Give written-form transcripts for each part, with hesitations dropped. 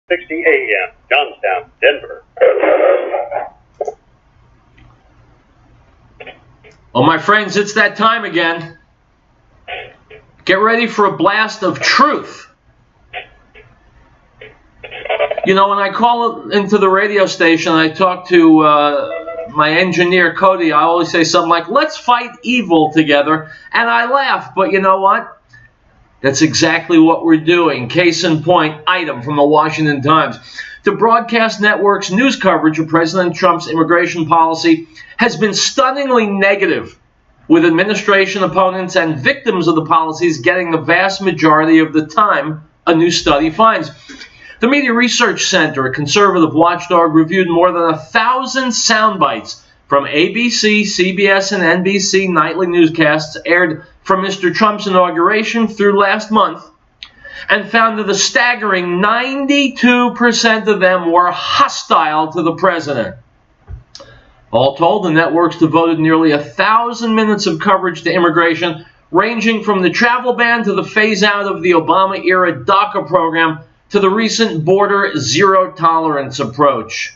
60 a.m., Johnstown, Denver. Well, my friends, it's that time again. Get ready for a blast of truth. You know, when I call into the radio station, I talk to my engineer, Cody, I always say something like, let's fight evil together, and I laugh, but you know what? That's exactly what we're doing. Case in point, item from the Washington Times. The broadcast network's news coverage of President Trump's immigration policy has been stunningly negative, with administration opponents and victims of the policies getting the vast majority of the time, a new study finds. The Media Research Center, a conservative watchdog, reviewed more than 1,000 sound bites from ABC, CBS, and NBC nightly newscasts aired from Mr. Trump's inauguration through last month, and found that a staggering 92% of them were hostile to the president. All told, the networks devoted nearly 1,000 minutes of coverage to immigration, ranging from the travel ban to the phase-out of the Obama-era DACA program to the recent border zero-tolerance approach,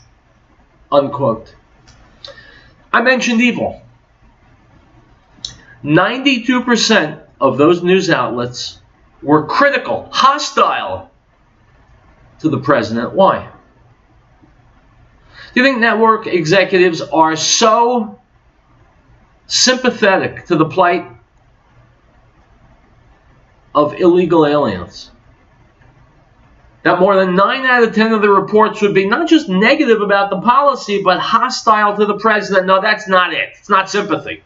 unquote. I mentioned evil. 92% of those news outlets were critical, hostile to the president. Why? Do you think network executives are so sympathetic to the plight of illegal aliens that more than 9 out of 10 of the reports would be not just negative about the policy, but hostile to the president? No, that's not it. It's not sympathy.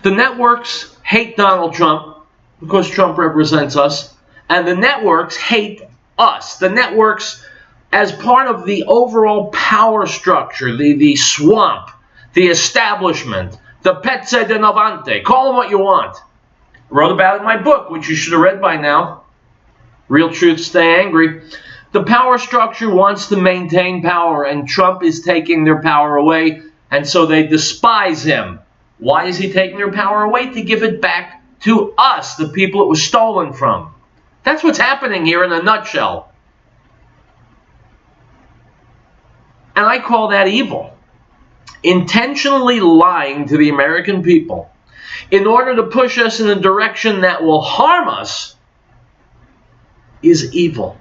The networks hate Donald Trump because Trump represents us, and the networks hate us. The networks, as part of the overall power structure, the swamp, the establishment, the pezze de novante, call them what you want. I wrote about it in my book, which you should have read by now. Real Truth, Stay Angry. The power structure wants to maintain power, and Trump is taking their power away, and so they despise him. Why is he taking their power away? To give it back to us, the people it was stolen from. That's what's happening here in a nutshell. And I call that evil. Intentionally lying to the American people in order to push us in a direction that will harm us is evil.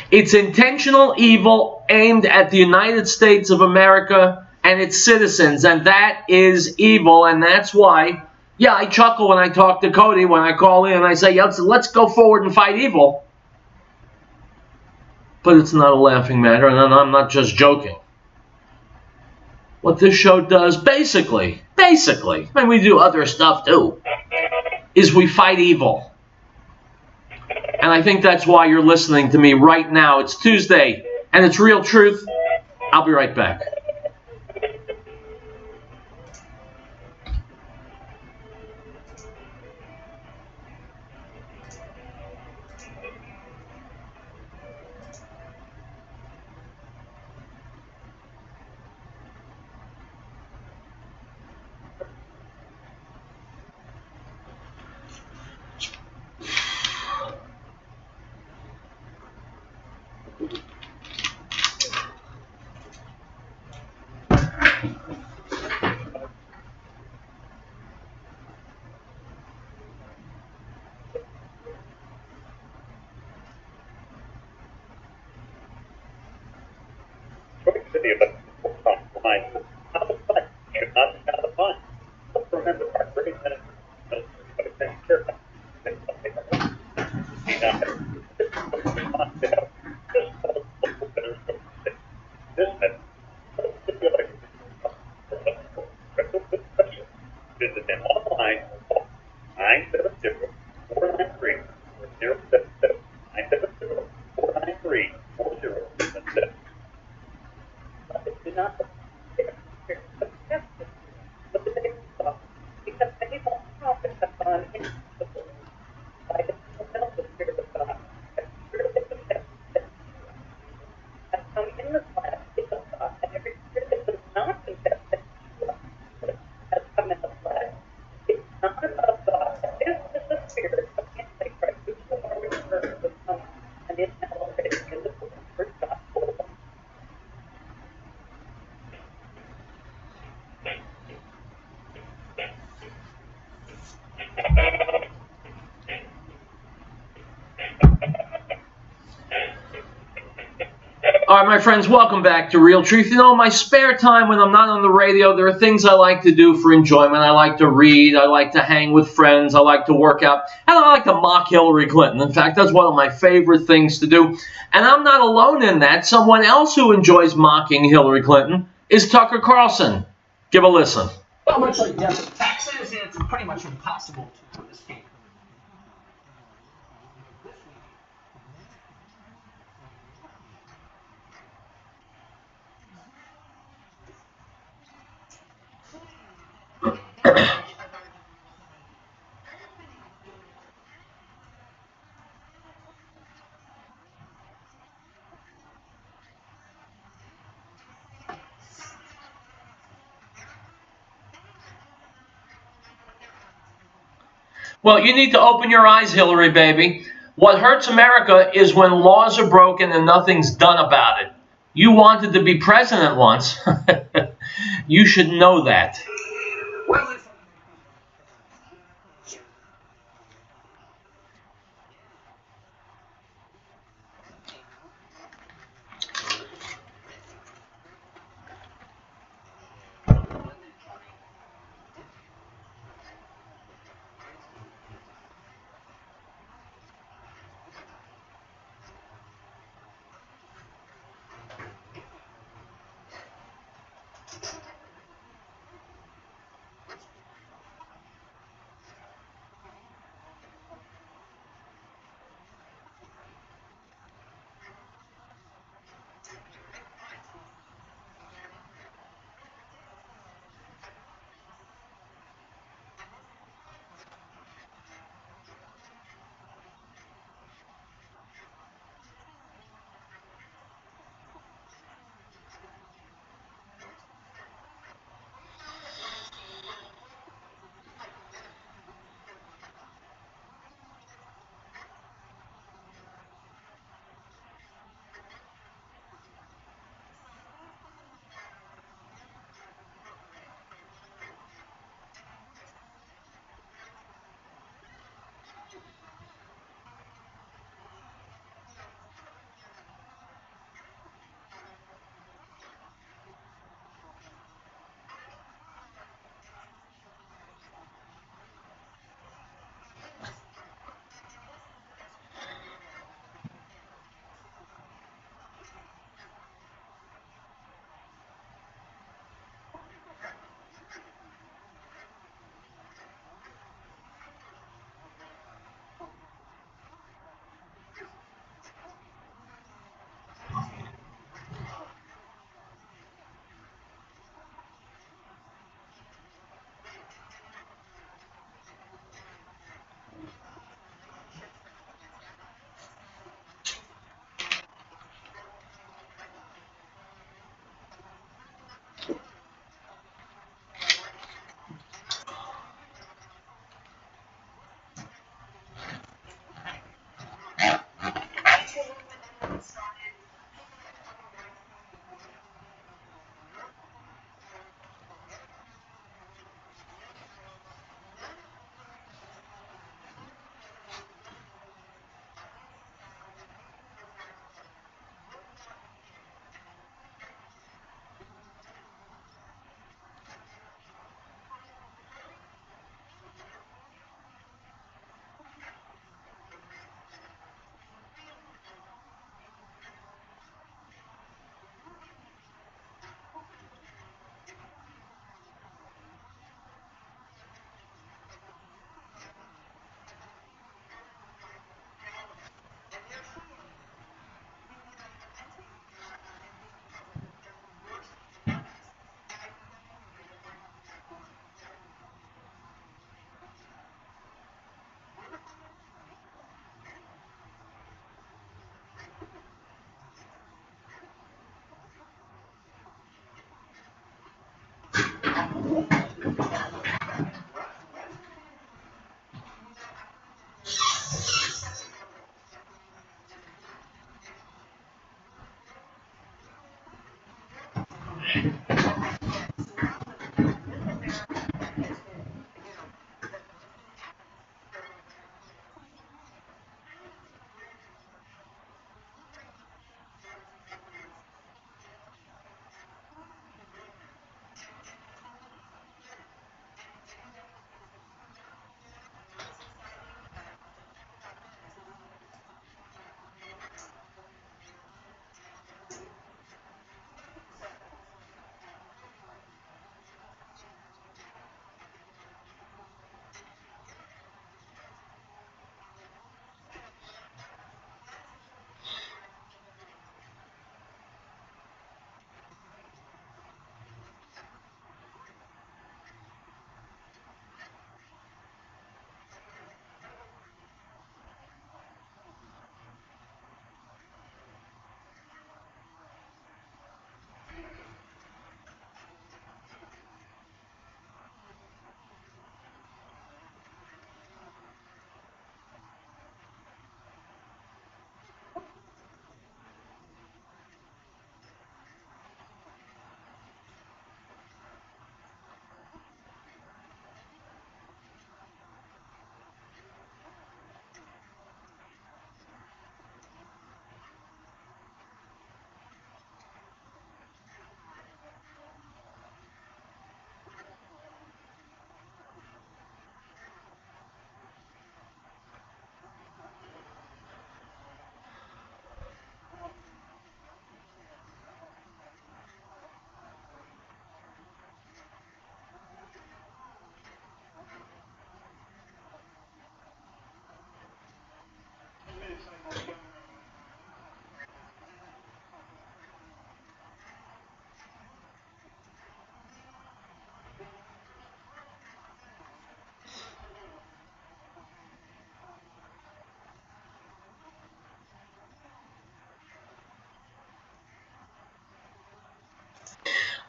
It's intentional evil aimed at the United States of America and its citizens, and that is evil, and that's why, yeah, I chuckle when I talk to Cody, when I call in and I say, let's go forward and fight evil. But it's not a laughing matter, and I'm not just joking. What this show does, basically, I mean, we do other stuff too, is we fight evil. And I think that's why you're listening to me right now. It's Tuesday, and it's Real Truth. I'll be right back. Visit them online, 970-493-4077. All right, my friends, welcome back to Real Truth. You know, in my spare time when I'm not on the radio, there are things I like to do for enjoyment. I like to read, I like to hang with friends, I like to work out, and I like to mock Hillary Clinton. In fact, that's one of my favorite things to do. And I'm not alone in that. Someone else who enjoys mocking Hillary Clinton is Tucker Carlson. Give a listen. Well, much like death taxes, it's pretty much impossible to escape. Well, you need to open your eyes, Hillary, baby. What hurts America is when laws are broken and nothing's done about it. You wanted to be president once. You should know that. Well, if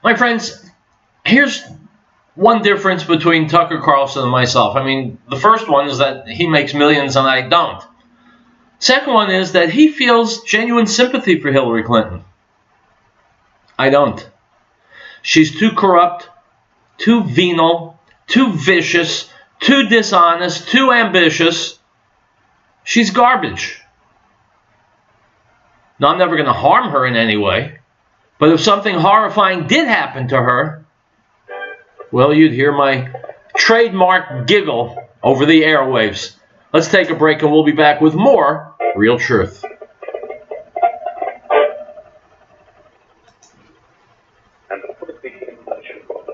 My friends, here's one difference between Tucker Carlson and myself. I mean, the first one is that he makes millions and I don't. Second one is that he feels genuine sympathy for Hillary Clinton. I don't. She's too corrupt, too venal, too vicious, too dishonest, too ambitious. She's garbage. Now, I'm never going to harm her in any way, but if something horrifying did happen to her, well, you'd hear my trademark giggle over the airwaves. Let's take a break and we'll be back with more Real Truth. And the first big election was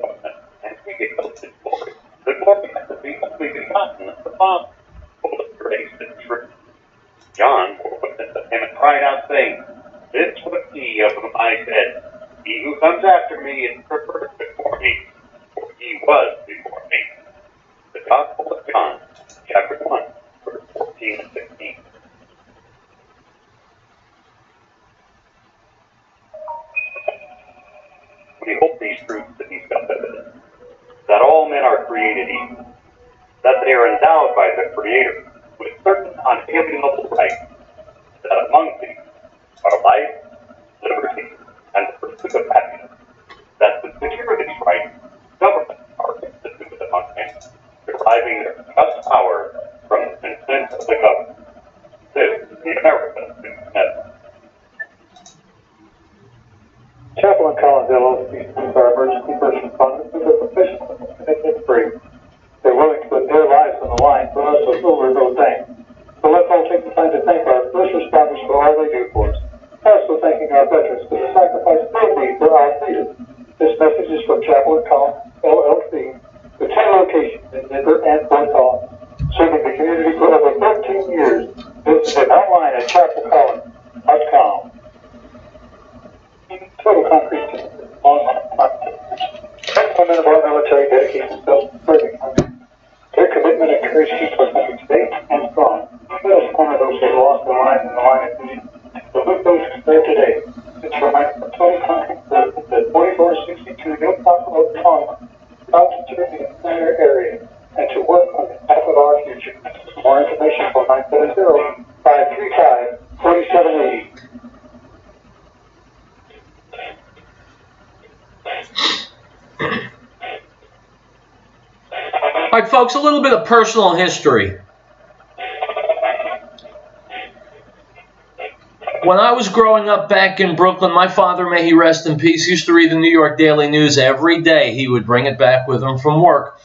and we get posted for it. The more we have to be completely gotten the bomb full of grace and truth. John looked at him and cried out, saying, "This was he of whom I said, He who comes after me is preferred before me, for he was before me." The Gospel of John, chapter 1, verse 14 and 16. We hold these truths to be self-evident, that all men are created equal, that they are endowed by the Creator with certain unalienable rights, that among these are life, liberty, and the pursuit of happiness, that to secure these rights, governments are instituted among men, deriving their just power from the consent of the governed. This is the American method. Chaplain Collins LLC our emergency first responders who are professional and commitment-free. They're willing to put their lives on the line for us, so we're no thanks. So let's all take the time to thank our first responders for all they do for us. Also thanking our veterans for the sacrifice they made for our freedom. This message is from Chaplain Collins LLC, with 10 locations in Denver and Fort Collins, serving the community for over 13 years. Visit online at chapelcollins.com. Total concrete online. Some men of our military dedicate themselves to serving country. Their commitment encourages keeps our country safe and strong. Let us honor those who lost their lives in the line of duty. So look those who serve today. It's reminded of Total Concrete Service at 4462 Hilltop Road, Collins, proud to serve the entire area and to work on behalf of our future. More information for 970-535-4780. All right, folks, a little bit of personal history. When I was growing up back in Brooklyn, my father, may he rest in peace, used to read the New York Daily News every day. He would bring it back with him from work.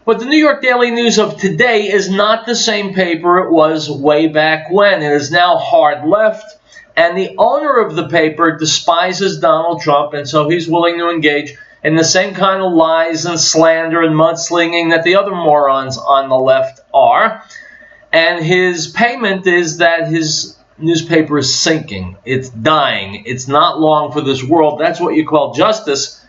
But the New York Daily News of today is not the same paper it was way back when. It is now hard left, and the owner of the paper despises Donald Trump, and so he's willing to engage in the same kind of lies and slander and mudslinging that the other morons on the left are. And his payment is that his newspaper is sinking. It's dying. It's not long for this world. That's what you call justice.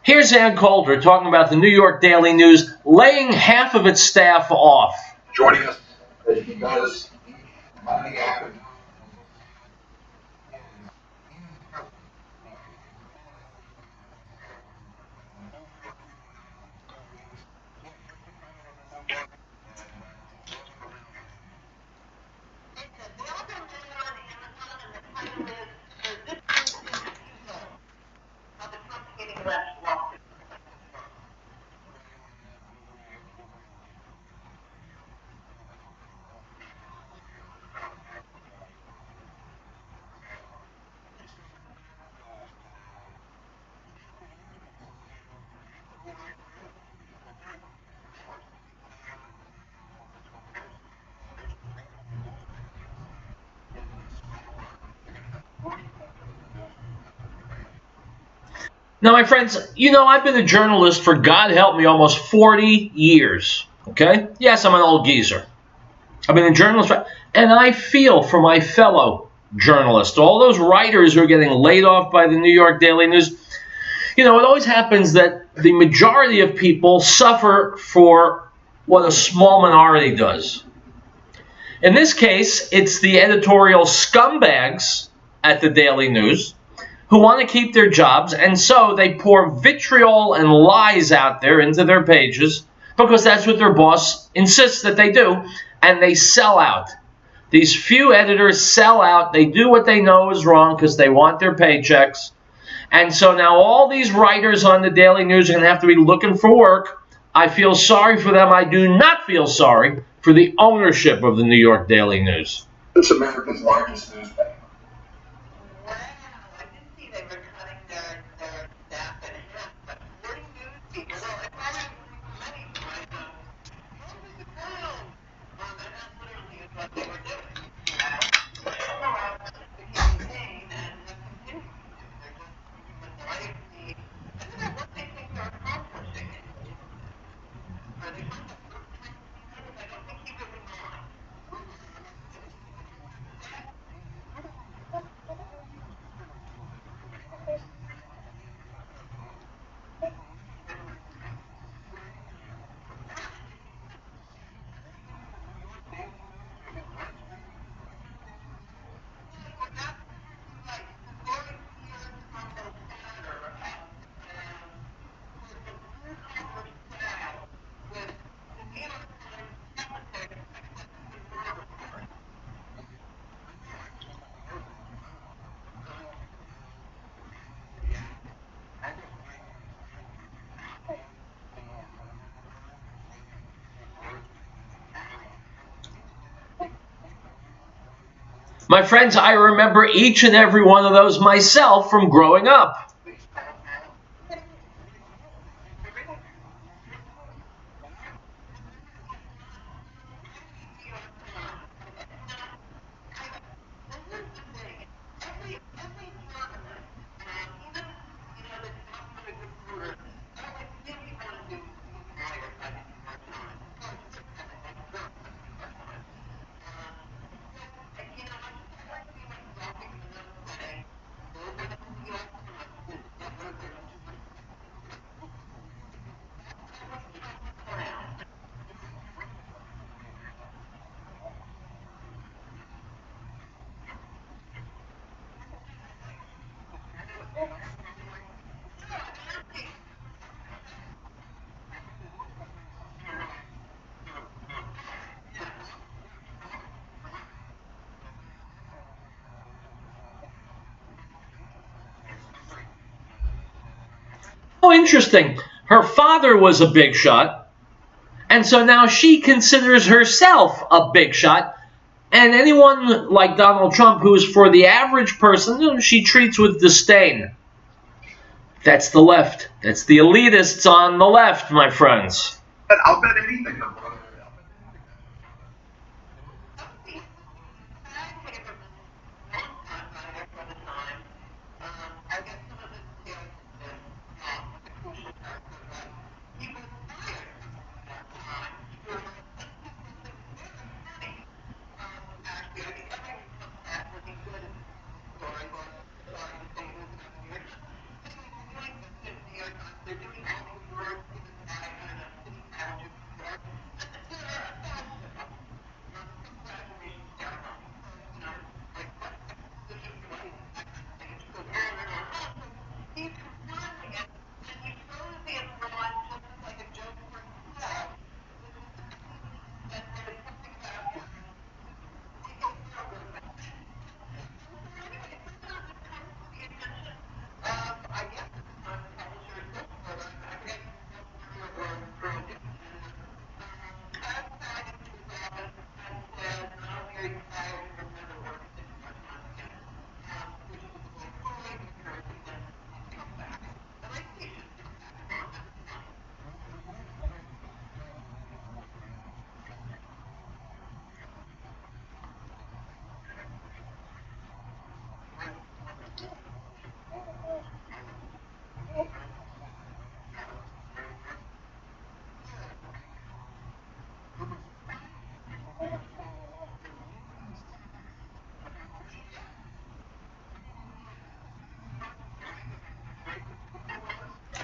Here's Ann Coulter talking about the New York Daily News laying half of its staff off. Joining us because money happened. Now, my friends, you know, I've been a journalist for, God help me, almost 40 years, okay? Yes, I'm an old geezer. I've been a journalist, and I feel for my fellow journalists, all those writers who are getting laid off by the New York Daily News. You know, it always happens that the majority of people suffer for what a small minority does. In this case, it's the editorial scumbags at the Daily News who want to keep their jobs, and so they pour vitriol and lies out there into their pages because that's what their boss insists that they do, and they sell out. These few editors sell out. They do what they know is wrong because they want their paychecks. And so now all these writers on the Daily News are going to have to be looking for work. I feel sorry for them. I do not feel sorry for the ownership of the New York Daily News. It's America's largest newspaper. Wow, I did see they were cutting their staff in half, but 40 news people. Well, if I were many, right now, what was the world? And that literally is what they were doing. The campaign and the continuing to do. They're just maniacally, I don't know what they think they're accomplishing. Are they trying to protect I don't think he really minds. My friends, I remember each and every one of those myself from growing up. Oh, interesting. Her father was a big shot, and so now she considers herself a big shot. And anyone like Donald Trump, who is for the average person, she treats with disdain. That's the left. That's the elitists on the left, my friends. I'll bet anything, brother.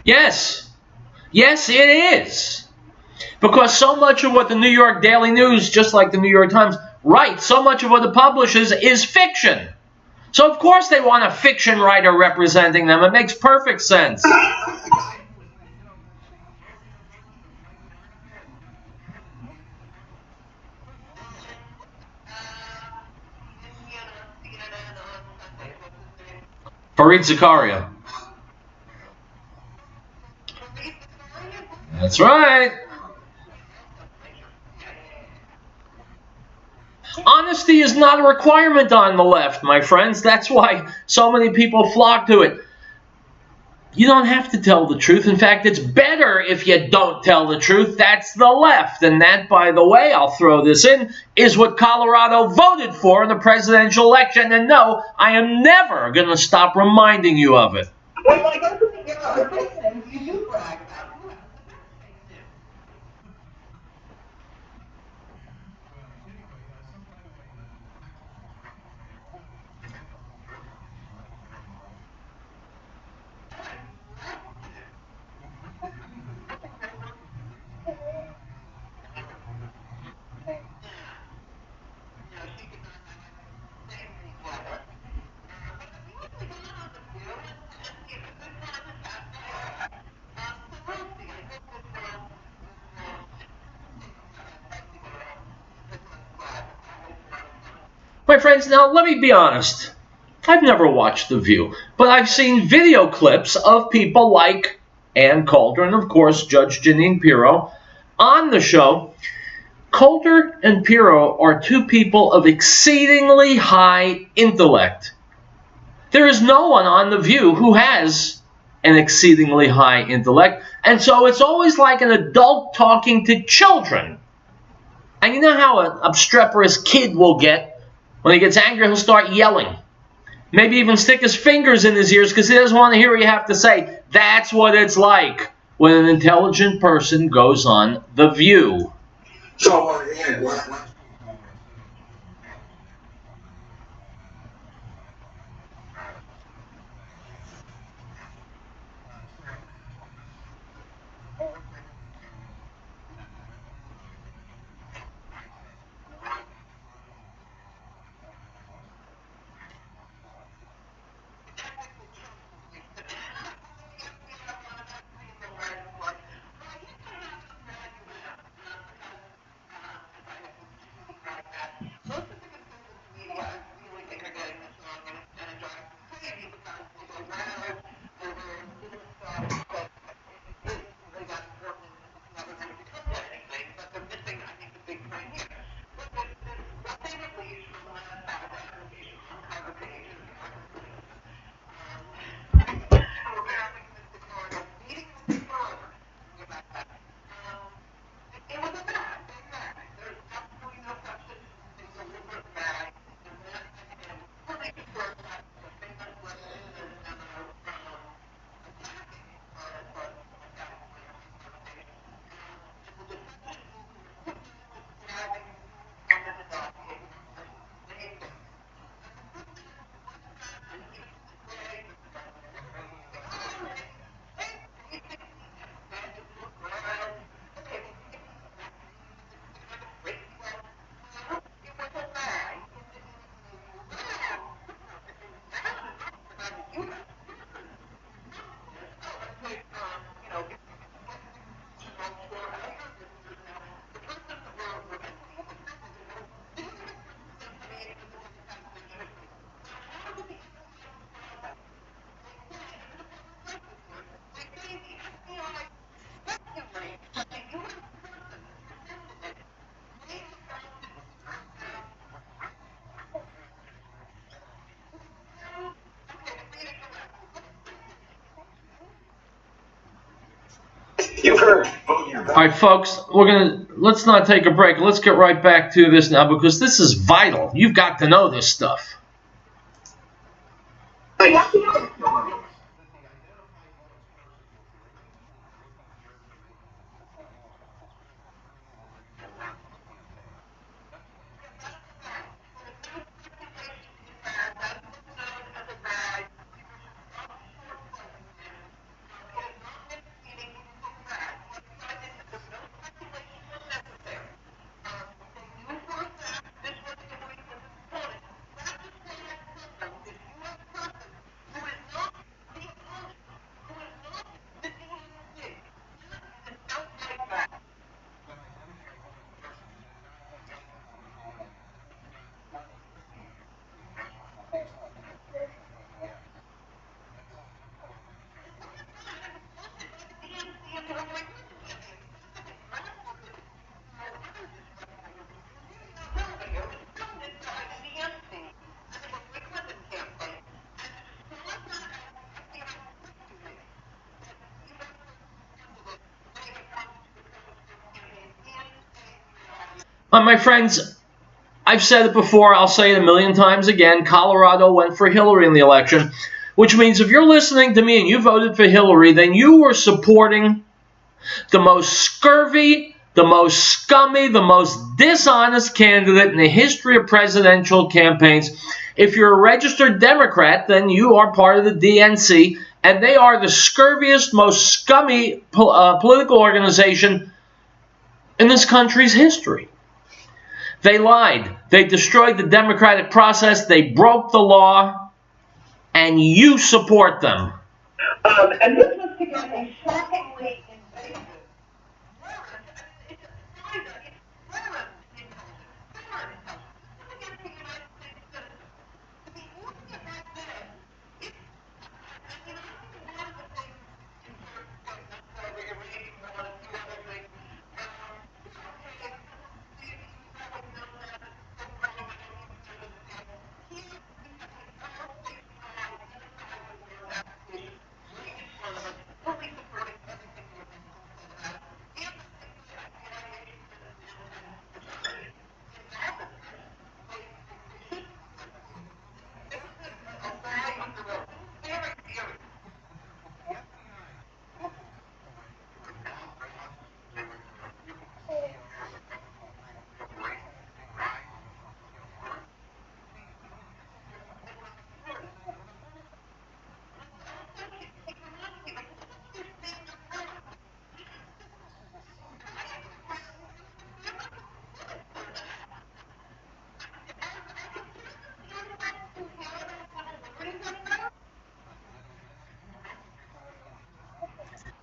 Yes. Yes, it is. Because so much of what the New York Daily News, just like the New York Times, writes, so much of what it publishes is fiction. So of course they want a fiction writer representing them. It makes perfect sense. Fareed Zakaria. That's right. Honesty is not a requirement on the left, my friends. That's why so many people flock to it. You don't have to tell the truth. In fact, it's better if you don't tell the truth. That's the left. And that, by the way, I'll throw this in, is what Colorado voted for in the presidential election. And no, I am never going to stop reminding you of it. Well, I guess if you get out of prison, you do brag about it. My friends, now let me be honest. I've never watched The View, but I've seen video clips of people like Ann Coulter and, of course, Judge Jeanine Pirro on the show. Coulter and Pirro are two people of exceedingly high intellect. There is no one on The View who has an exceedingly high intellect, and so it's always like an adult talking to children. And you know how an obstreperous kid will get? When he gets angry, he'll start yelling. Maybe even stick his fingers in his ears because he doesn't want to hear what you have to say. That's what it's like when an intelligent person goes on The View. So, yeah, you've heard. All right, folks, let's not take a break. Let's get right back to this now because this is vital. You've got to know this stuff. My friends, I've said it before, I'll say it a million times again, Colorado went for Hillary in the election, which means if you're listening to me and you voted for Hillary, then you were supporting the most scurvy, the most scummy, the most dishonest candidate in the history of presidential campaigns. If you're a registered Democrat, then you are part of the DNC, and they are the scurviest, most scummy political organization in this country's history. They lied. They destroyed the democratic process. They broke the law, and you support them. And this was to get a shockingly invasive warrant. It's warrant intelligence. Against the United States citizens. To be looking at that then, it's, I mean, I think one of the things in certain statements that we are reading one of the other things, okay, you probably know that, so probably don't use it as an example. Here, we have a powerfully strong unified war application. Fully supporting everything you're being talking about. And the thing that retaliation for the citizen is happening. They should this is a lie under oath. Very serious.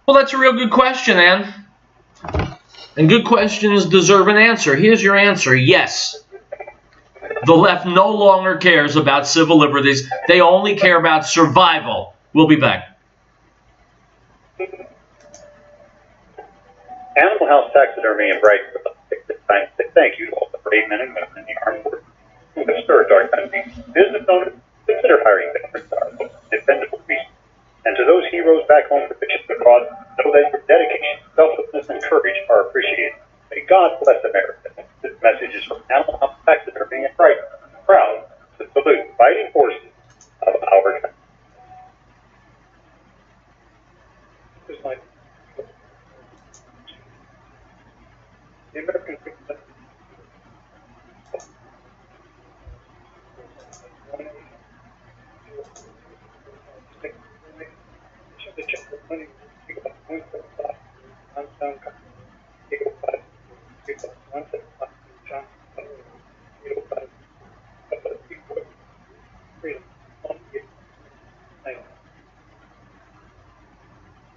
Well, that's a real good question, Ann. And good questions deserve an answer. Here's your answer. Yes. The left no longer cares about civil liberties. They only care about survival. We'll be back. Animal House Taxidermy and Bright take this time to say thank you to all the brave men and women in the armed forces who have served our country. Business owners, consider hiring veterans, our most dependable resource. And to those heroes back home for the cause, know that your dedication, selflessness, and courage are appreciated. May God bless America. This message is from Animal House Taxidermy and Bright, proud to salute fighting forces of our country. Just like the American people.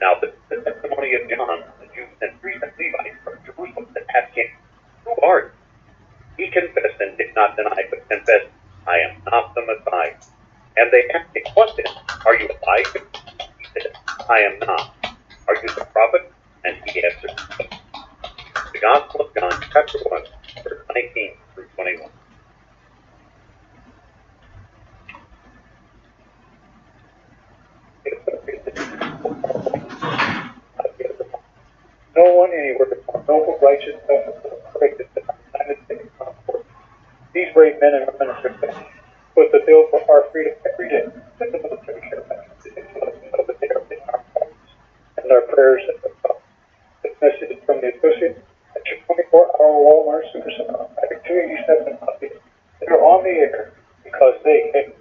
Now, the testimony of John, the Jew and priest and Levite from Jerusalem that asked him, "Who art?" He confessed and did not deny, but confessed, "I am not the Messiah." And they asked him, "What then? Are you Elijah?" He said, "I am not." "Are you the prophet?" And he answered, "No." The Gospel of John, chapter 1, verse 19 through 21. No one anywhere is more noble, righteous, perfect as the United States Armed Forces. These brave men and women of success put the bill for our freedom every day. Send the military care packages to let them know that they are in our hearts and our prayers at the top. This message is from the associate at your 24-hour Walmart Supercenter, Traffic 287 updates. They are on the air because they came.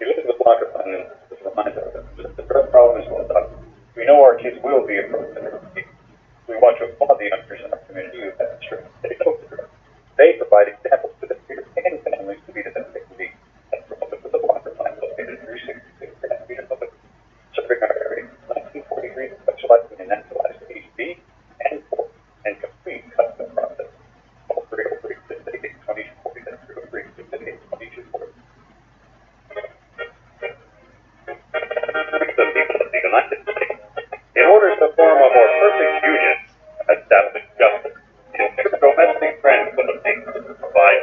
Elizabeth Locker Fund reminds us that the drug problem is well done. We know our kids will be approached in their community. We want to applaud the youngsters in our community who have strength. They know the drug. They provide examples to the peers and families to be the best they can be. That's the focus of the Locker Fund located 366 Grand Avenue Public, serving our area since 1943, specializing in naturalized HB and pork and complete custom process. Call 303-688-2240. That's 303-688-2240. The people of the United States, in order to form a more perfect union, establish justice, ensure domestic tranquility, provide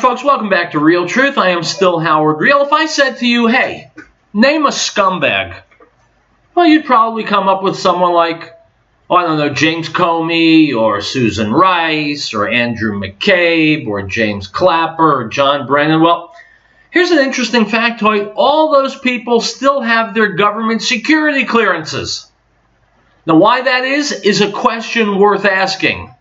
folks, welcome back to Real Truth. I am still Howard Riell. If I said to you, hey, name a scumbag, well, you'd probably come up with someone like, I don't know, James Comey or Susan Rice or Andrew McCabe or James Clapper or John Brennan. Well, here's an interesting factoid. All those people still have their government security clearances. Now, why that is a question worth asking.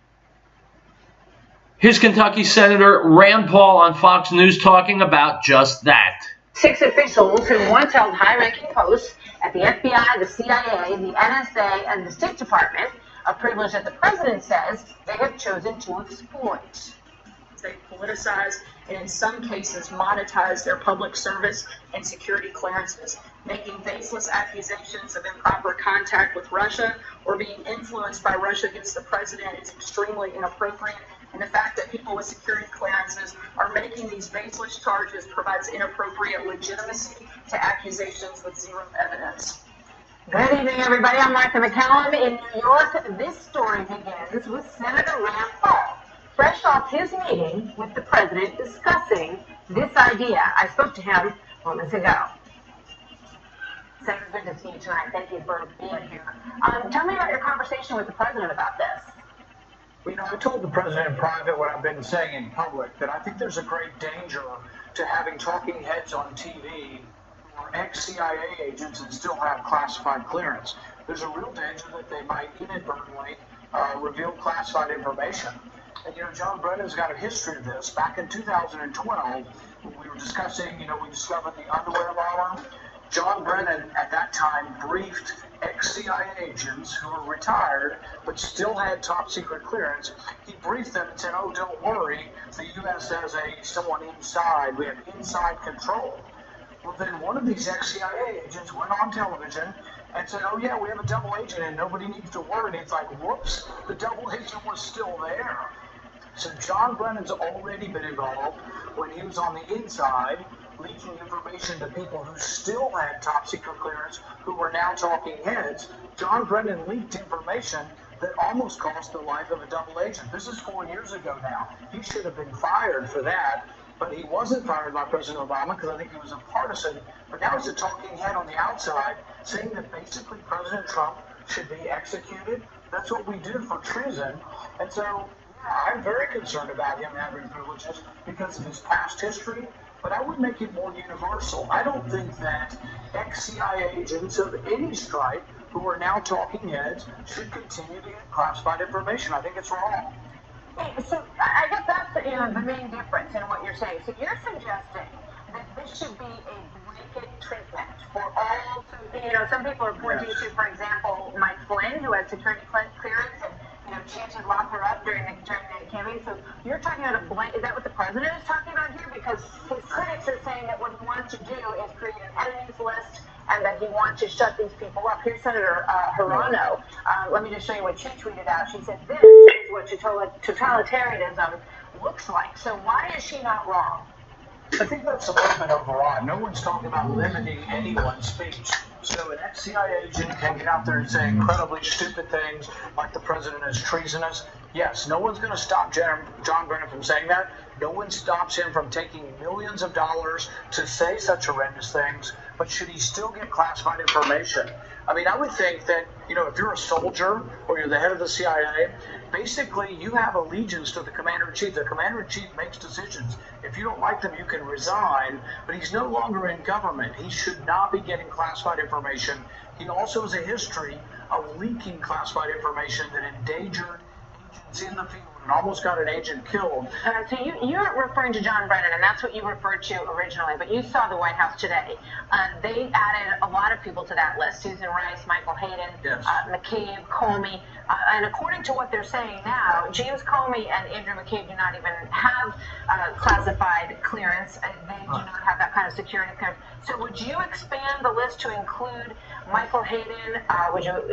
Here's Kentucky Senator Rand Paul on Fox News talking about just that. 6 officials who once held high-ranking posts at the FBI, the CIA, the NSA, and the State Department, a privilege that the president says they have chosen to exploit. They politicize and in some cases monetize their public service and security clearances. Making baseless accusations of improper contact with Russia or being influenced by Russia against the president is extremely inappropriate. And the fact that people with security clearances are making these baseless charges provides inappropriate legitimacy to accusations with zero evidence. Good evening, everybody. I'm Martha McCallum in New York. This story begins with Senator Rand Paul, fresh off his meeting with the president discussing this idea. I spoke to him moments ago. Senator, good to see you tonight. Thank you for being here. Tell me about your conversation with the president about this. You know, I told the president in private what I've been saying in public, that I think there's a great danger to having talking heads on TV who are ex-CIA agents and still have classified clearance. There's a real danger that they might inadvertently reveal classified information. And, you know, John Brennan's got a history of this. Back in 2012, when we were discussing, you know, we discovered the underwear bomber. John Brennan, at that time, briefed ex-CIA agents who were retired but still had top-secret clearance. He briefed them and said, oh, don't worry, the U.S. has someone inside. We have inside control. Well, then one of these ex-CIA agents went on television and said, oh, yeah, we have a double agent and nobody needs to worry. And it's like, whoops, the double agent was still there. So John Brennan's already been involved when he was on the inside, leaking information to people who still had top secret clearance, who were now talking heads. John Brennan leaked information that almost cost the life of a double agent. This is 4 years ago now. He should have been fired for that, but he wasn't fired by President Obama because I think he was a partisan. But now he's a talking head on the outside saying that basically President Trump should be executed. That's what we do for treason. And so I'm very concerned about him having privileges because of his past history. But I would make it more universal. I don't think that ex-CIA agents of any stripe who are now talking heads should continue to get classified information. I think it's wrong. Hey, so I guess that's the main difference in what you're saying. So you're suggesting that this should be a blanket treatment for all. You know, some people are pointing to, for example, Mike Flynn, who had security clearance and chanted "lock her up" during the campaign. So you're talking about a blanket. Is that what the president is talking about here? Because his critics are saying that what he wants to do is create an enemies list and that he wants to shut these people up. Here's Senator Hirano. Let me just show you what she tweeted out. She said, this is what totalitarianism looks like. So why is she not wrong? I think that's a little bit overwrought. No one's talking about limiting anyone's speech. So an ex-CIA agent can get out there and say incredibly stupid things like the president is treasonous. Yes, no one's going to stop John Brennan from saying that. No one stops him from taking millions of dollars to say such horrendous things. But should he still get classified information? I mean, I would think that, you know, if you're a soldier or you're the head of the CIA, basically you have allegiance to the commander-in-chief. The commander-in-chief makes decisions. If you don't like them, you can resign, but he's no longer in government. He should not be getting classified information. He also has a history of leaking classified information that endangered agents in the field and almost got an agent killed. So you're referring to John Brennan, and that's what you referred to originally, but you saw the White House today. They added a lot of people to that list: Susan Rice, Michael Hayden, yes. McCabe, Comey. And according to what they're saying now, James Comey and Andrew McCabe do not even have classified clearance. They do not have that kind of security clearance. So would you expand the list to include Michael Hayden?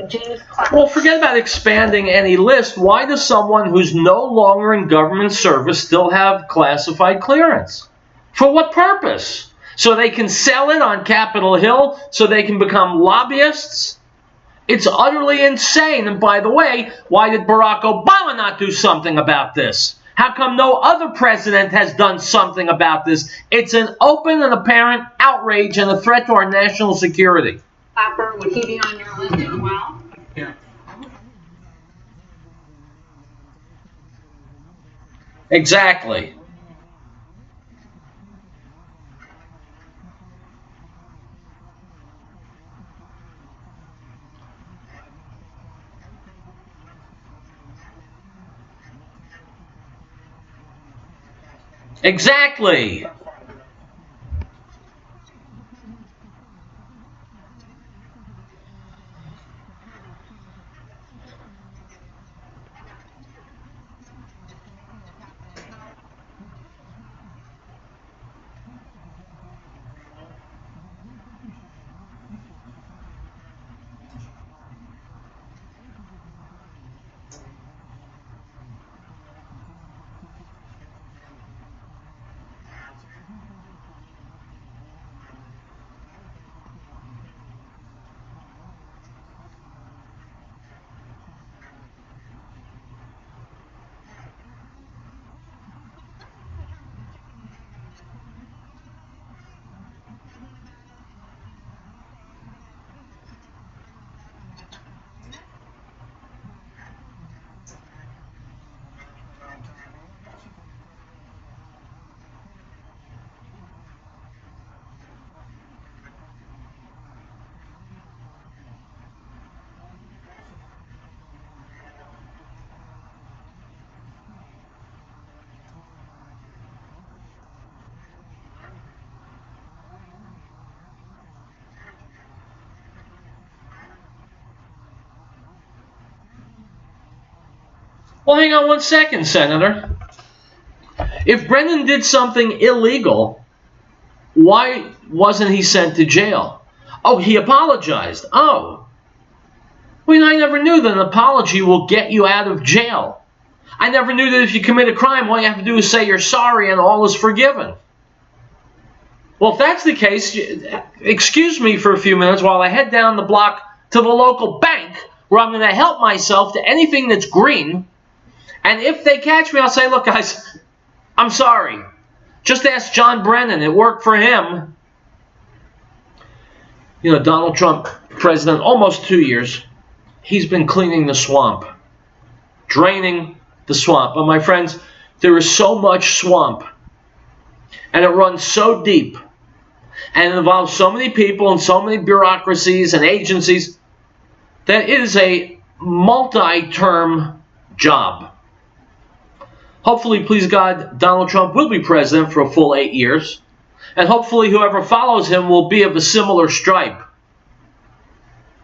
James Clapper? Well, forget about expanding any list. Why does someone who's no longer in government service still have classified clearance? For what purpose? So they can sell it on Capitol Hill? So they can become lobbyists? It's utterly insane. And by the way, why did Barack Obama not do something about this? How come no other president has done something about this? It's an open and apparent outrage and a threat to our national security. Clapper, would he be on your list as well? Yeah. Exactly. Exactly. Well, hang on one second, Senator. If Brennan did something illegal, why wasn't he sent to jail? Oh, he apologized. Oh. Well, I never knew that an apology will get you out of jail. I never knew that if you commit a crime, all you have to do is say you're sorry and all is forgiven. Well, if that's the case, excuse me for a few minutes while I head down the block to the local bank where I'm going to help myself to anything that's green. And if they catch me, I'll say, look, guys, I'm sorry. Just ask John Brennan. It worked for him. You know, Donald Trump, president, almost 2 years, he's been cleaning the swamp, draining the swamp. But my friends, there is so much swamp, and it runs so deep, and it involves so many people and so many bureaucracies and agencies that it is a multi-term job. Hopefully, please God, Donald Trump will be president for a full 8 years. And hopefully whoever follows him will be of a similar stripe.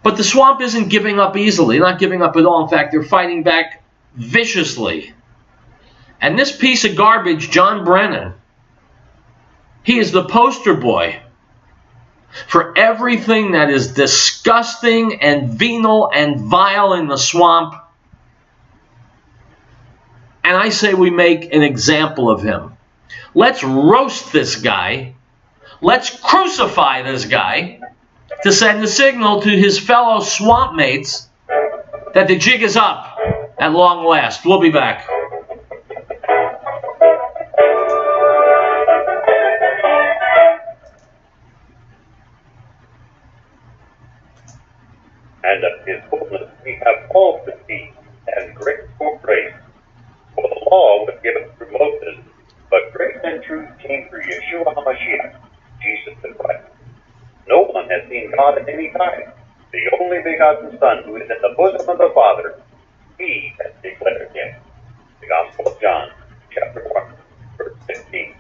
But the swamp isn't giving up easily. Not giving up at all. In fact, they're fighting back viciously. And this piece of garbage, John Brennan, he is the poster boy for everything that is disgusting and venal and vile in the swamp. And I say we make an example of him. Let's roast this guy. Let's crucify this guy to send a signal to his fellow swamp mates that the jig is up at long last. We'll be back. And of his fullness we have all received, and grace for grace. For the law was given through Moses, but grace and truth came through Yeshua HaMashiach, Jesus the Christ. No one has seen God at any time. The only begotten Son, who is in the bosom of the Father, he has declared him. The Gospel of John, chapter 1, verse 15.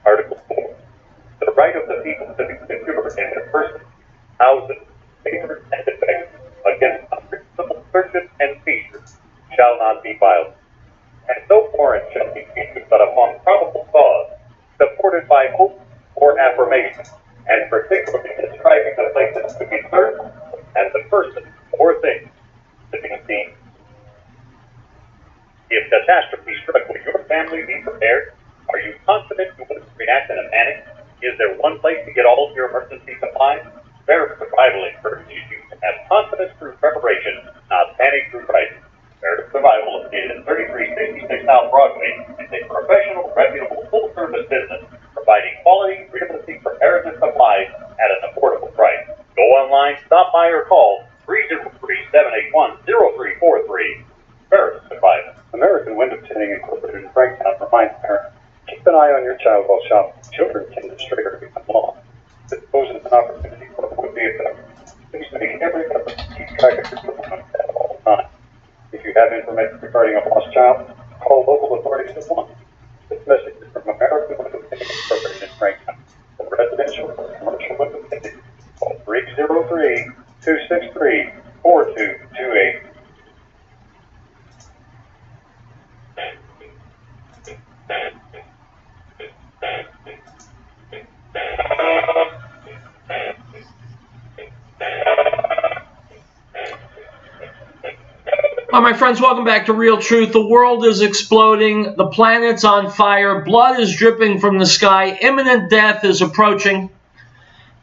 Article 4. The right of the people to be secure in their person, houses, papers, and effects against unreasonable searches and seizures shall not be violated. And no warrant shall be issued but upon probable cause, supported by hope or affirmation, and particularly describing the places to be searched and the person or things to be seen. If catastrophe struck, will your family be prepared? Are you confident you wouldn't react in a panic? Is there one place to get all of your emergency supplies? Their survival encourages you to have confidence through preparation, not panic through crisis. Meredith Survival is located at 3366 South Broadway. It's a professional, reputable, full-service business providing quality, realistic, preparedness supplies at an affordable price. Go online, stop by, or call 303-781-0343. Meredith Survival. American Window Tinting Incorporated in Franktown reminds parents, keep an eye on your child while shopping. Children can stray or become lost. This poses an opportunity for a would-be offender. Please make every effort to keep track of your children at all times. If you have information regarding a lost child, call local authorities at once. This message is from American Window Tinting Incorporated in Franktown. For residential or commercial window tinting, call 303-263-4228. Well, my friends, welcome back to Real Truth. The world is exploding. The planet's on fire. Blood is dripping from the sky. Imminent death is approaching.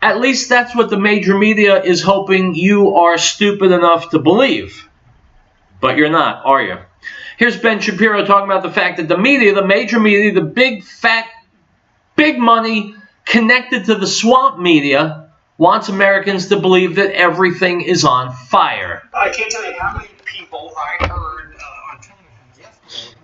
At least that's what the major media is hoping you are stupid enough to believe. But you're not, are you? Here's Ben Shapiro talking about the fact that the media, the major media, the big, fat, big money connected to the swamp media wants Americans to believe that everything is on fire. I can't tell you how many people I heard on television yesterday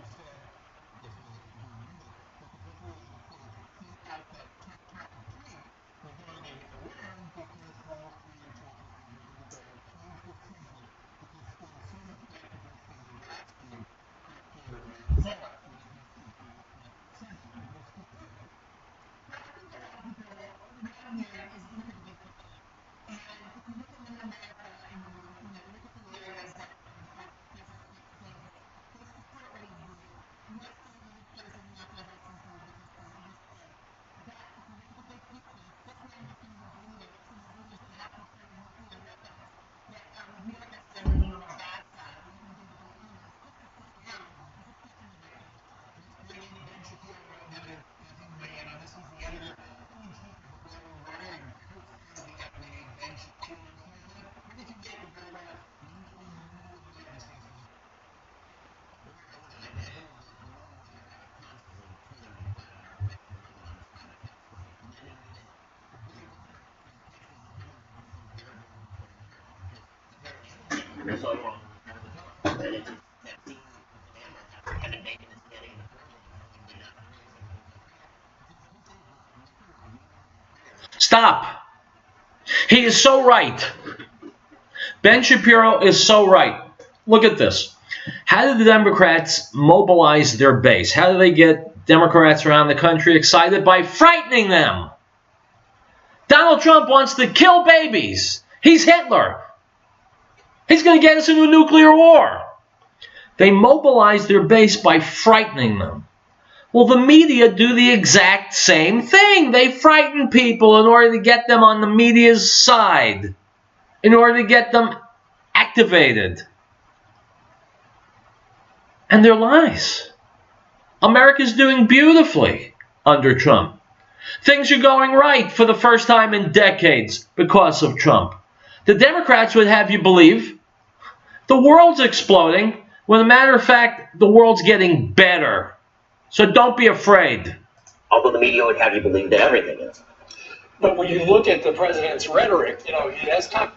Stop. He is so right. Ben Shapiro is so right. Look at this. How did the Democrats mobilize their base? How do they get Democrats around the country excited? By frightening them. Donald Trump wants to kill babies. He's Hitler. He's going to get us into a nuclear war. They mobilize their base by frightening them. Well, the media do the exact same thing. They frighten people in order to get them on the media's side, in order to get them activated. And they're lies. America's doing beautifully under Trump. Things are going right for the first time in decades because of Trump. The Democrats would have you believe the world's exploding, when as a matter of fact, the world's getting better. So don't be afraid. Although the media would have you believe that everything is. But when you look at the president's rhetoric, he has talked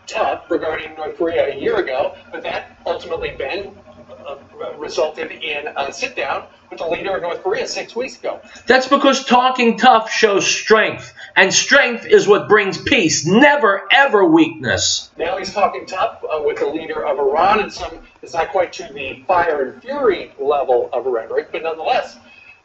tough regarding North Korea a year ago, but that ultimately, Ben, resulted in a sit-down with the leader of North Korea 6 weeks ago. That's because talking tough shows strength, and strength is what brings peace, never, ever weakness. Now he's talking tough with the leader of Iran, and it's not quite to the fire and fury level of rhetoric, but nonetheless,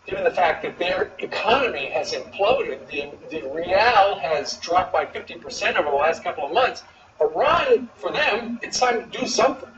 given the fact that their economy has imploded, the Riell has dropped by 50% over the last couple of months, Iran, for them, it's time to do something.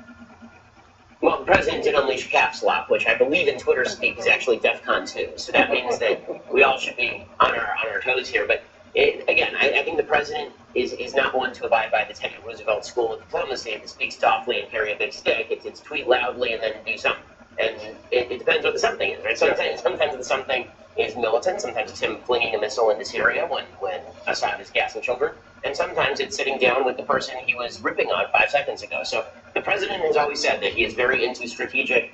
Well, the president did unleash caps lock, which I believe in Twitter speak is actually DEFCON 2. So that means that we all should be on our toes here. But again, I think the president is not one to abide by the Teddy Roosevelt school of diplomacy that speaks softly and carry a big stick. It's tweet loudly and then do something. And it depends what the something is, right? Sometimes the something is militant. Sometimes it's him flinging a missile into Syria when Assad is gassing children. And sometimes it's sitting down with the person he was ripping on 5 seconds ago. So the president has always said that he is very into strategic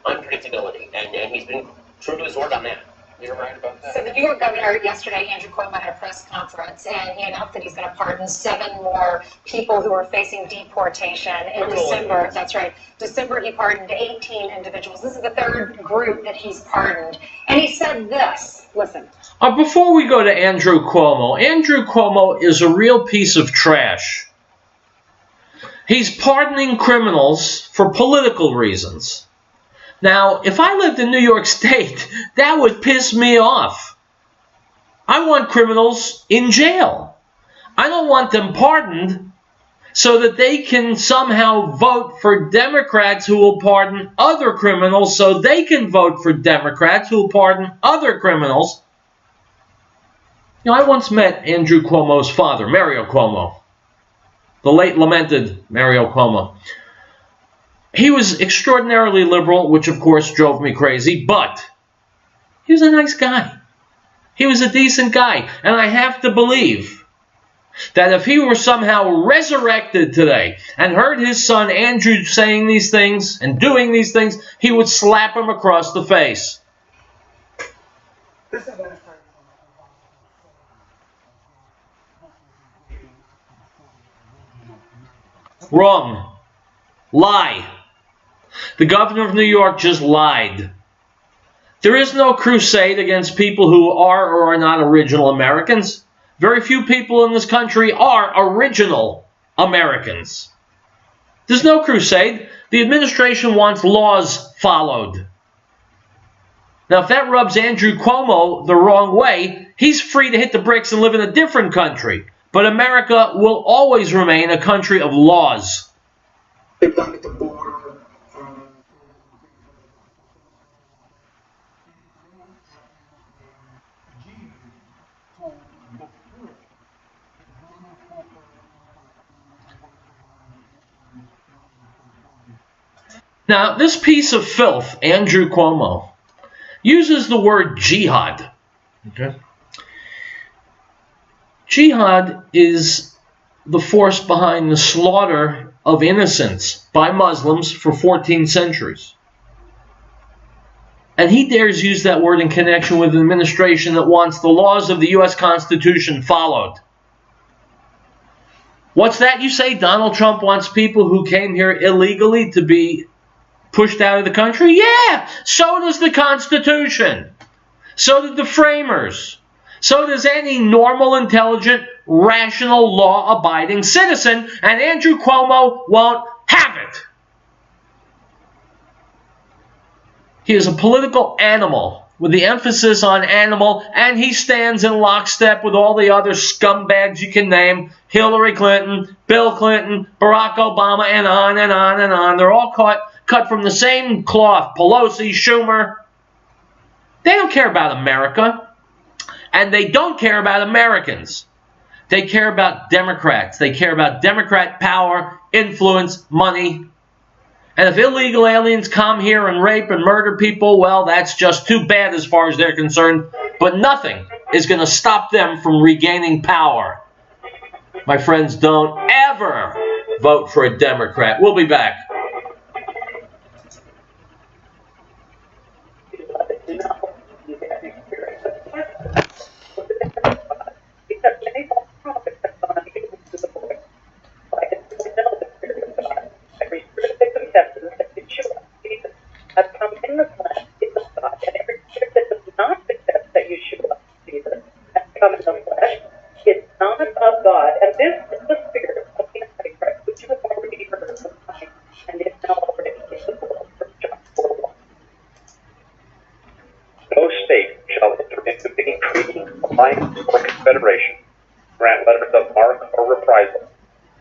unpredictability, and he's been true to his word on that. You're right about that. So the New York governor yesterday, Andrew Cuomo, had a press conference, and he announced that he's going to pardon 7 more people who are facing deportation in December. That's right. December, he pardoned 18 individuals. This is the 3rd group that he's pardoned. And he said this. Listen. Before we go to Andrew Cuomo is a real piece of trash. He's pardoning criminals for political reasons. Now, if I lived in New York State, that would piss me off. I want criminals in jail. I don't want them pardoned so that they can somehow vote for Democrats who will pardon other criminals so they can vote for Democrats who will pardon other criminals. You know, I once met Andrew Cuomo's father, Mario Cuomo, the late lamented Mario Cuomo. He was extraordinarily liberal, which of course drove me crazy, but he was a nice guy. He was a decent guy. And I have to believe that if he were somehow resurrected today and heard his son Andrew saying these things and doing these things, he would slap him across the face. Wrong. Lie. The governor of New York just lied. There is no crusade against people who are or are not original Americans. Very few people in this country are original Americans. There's no crusade. The administration wants laws followed. Now, if that rubs Andrew Cuomo the wrong way, he's free to hit the bricks and live in a different country. But America will always remain a country of laws. Now, this piece of filth, Andrew Cuomo, uses the word jihad. Okay? Jihad is the force behind the slaughter of innocents by Muslims for 14 centuries. And he dares use that word in connection with an administration that wants the laws of the U.S. Constitution followed. What's that you say? Donald Trump wants people who came here illegally to be pushed out of the country? Yeah, so does the Constitution. So did the framers. So does any normal, intelligent, rational, law-abiding citizen, and Andrew Cuomo won't have it. He is a political animal, with the emphasis on animal, and he stands in lockstep with all the other scumbags you can name, Hillary Clinton, Bill Clinton, Barack Obama, and on and on and on. They're all cut from the same cloth. Pelosi, Schumer. They don't care about America. And they don't care about Americans. They care about Democrats. They care about Democrat power, influence, money. And if illegal aliens come here and rape and murder people, well, that's just too bad as far as they're concerned. But nothing is going to stop them from regaining power. My friends, don't ever vote for a Democrat. We'll be back. Have come in the flesh, in the God, and every spirit that does not accept that Yeshua, Jesus, has come in the flesh, is not of God, and this is the spirit of the Antichrist, which you have already heard from time, and is now already in the world. 1 John 4:1. No state shall enter into any treaty, alliance, or confederation, grant letters of marque or reprisal,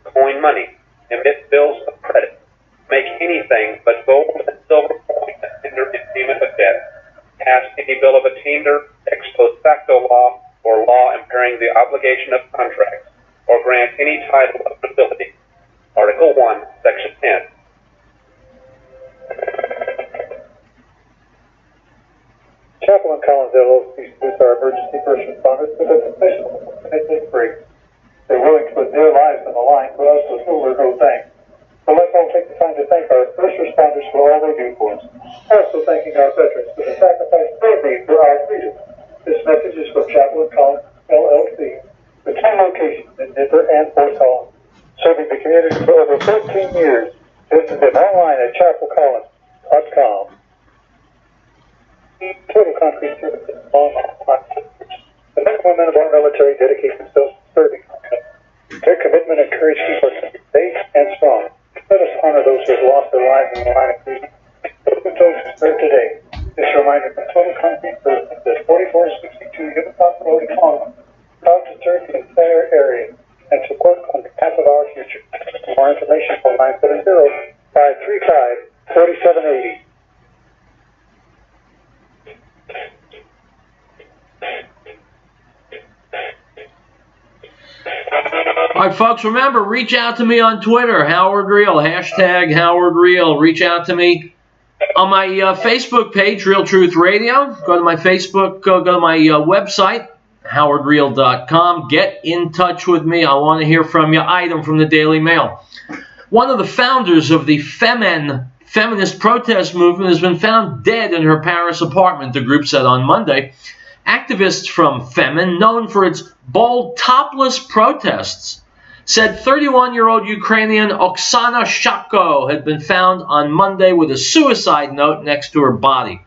coin money, emit bills of credit, make anything but gold and silver coin and tender in payment of debt, pass any bill of attainder, ex post facto law, or law impairing the obligation of contracts, or grant any title of nobility. Article 1, Section 10. Chaplain Chaplain Collins LLC salutes our emergency first responders for their professional commitment free. They're willing to put their lives on the line for us, so we're no thanks. So let's all take the time to thank our first responders for all they do for us. Also thanking our veterans for the sacrifice they made for our freedom. This message is from Chaplain Collins LLC, with 10 locations in Denver and Fort Collins, serving the community for over 13 years. Visit them online at chapelcollins.com. Total Concrete Services online. The men and women of our military dedicate themselves to serving our country. Their commitment and courage keep our country safe and strong. Let us honor those who have lost their lives in the line of duty. Those who serve today. This reminder from Total Concrete Services at 4462 Unified Road in Conway. Proud to serve the entire area and support on behalf of our future. For more information, call 970-535-4780. All right, folks, remember, reach out to me on Twitter, Howard Riell, hashtag Howard Riell. Reach out to me on my Facebook page, Real Truth Radio. Go to my Facebook, go to my website, howardriell.com. Get in touch with me. I want to hear from you. Item from the Daily Mail. One of the founders of the feminist protest movement has been found dead in her Paris apartment, the group said on Monday. Activists from Femin, known for its bold, topless protests, said 31-year-old Ukrainian Oksana Shako had been found on Monday with a suicide note next to her body.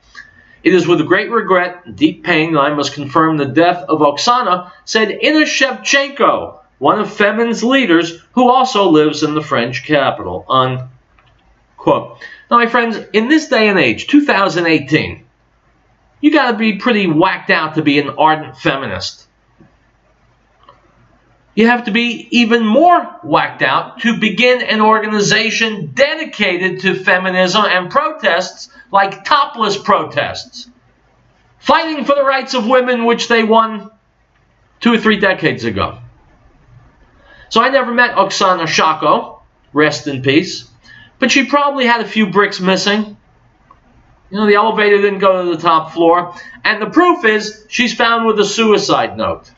It is with great regret and deep pain that I must confirm the death of Oksana, said Inna Shevchenko, one of Femin's leaders who also lives in the French capital, unquote. Now, my friends, in this day and age, 2018, you got to be pretty whacked out to be an ardent feminist. You have to be even more whacked out to begin an organization dedicated to feminism and protests like topless protests, fighting for the rights of women, which they won 2 or 3 decades ago. So I never met Oksana Shako, rest in peace, but she probably had a few bricks missing. You know, the elevator didn't go to the top floor. And the proof is she's found with a suicide note.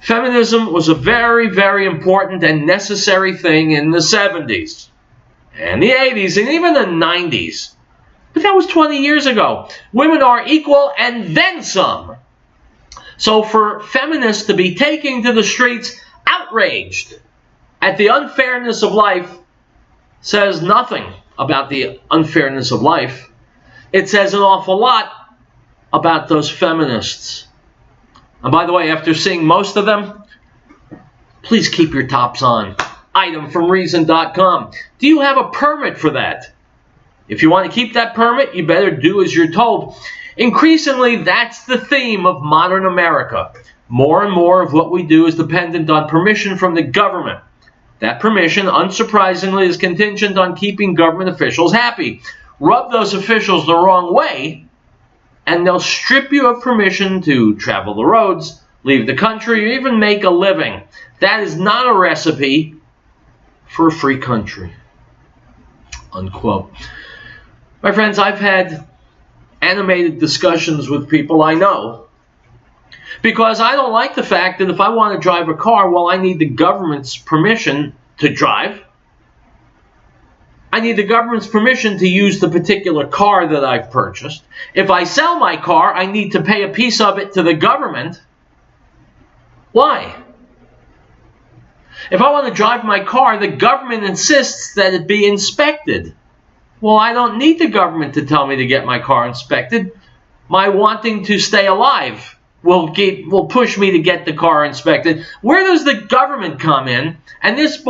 Feminism was a very, very important and necessary thing in the 70s and the 80s and even the 90s. But that was 20 years ago. Women are equal and then some. So for feminists to be taking to the streets outraged at the unfairness of life says nothing about the unfairness of life. It says an awful lot about those feminists. And by the way, after seeing most of them, please keep your tops on. Item from Reason.com. Do you have a permit for that? If you want to keep that permit, you better do as you're told. Increasingly, that's the theme of modern America. More and more of what we do is dependent on permission from the government. That permission, unsurprisingly, is contingent on keeping government officials happy. Rub those officials the wrong way, and they'll strip you of permission to travel the roads, leave the country, or even make a living. That is not a recipe for a free country. Unquote. My friends, I've had animated discussions with people I know because I don't like the fact that if I want to drive a car, well, I need the government's permission to drive. I need the government's permission to use the particular car that I've purchased. If I sell my car, I need to pay a piece of it to the government. Why? If I want to drive my car, the government insists that it be inspected. Well, I don't need the government to tell me to get my car inspected. My wanting to stay alive will push me to get the car inspected. Where does the government come in? And this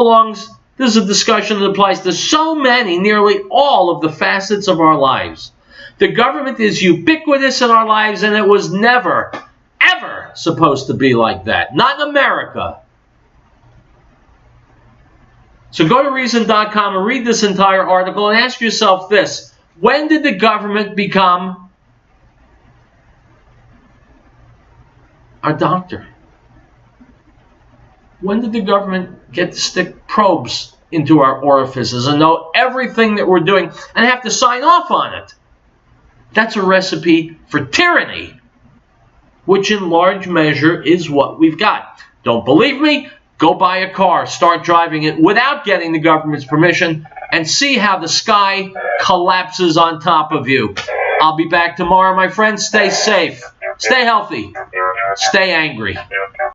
is a discussion that applies to so many, nearly all of the facets of our lives. The government is ubiquitous in our lives, and it was never, ever supposed to be like that. Not in America. So go to Reason.com and read this entire article and ask yourself this. When did the government become our doctor? When did the government get to stick probes into our orifices and know everything that we're doing and have to sign off on it? That's a recipe for tyranny, which in large measure is what we've got. Don't believe me? Go buy a car, start driving it without getting the government's permission, and see how the sky collapses on top of you. I'll be back tomorrow, my friends. Stay safe, stay healthy, stay angry.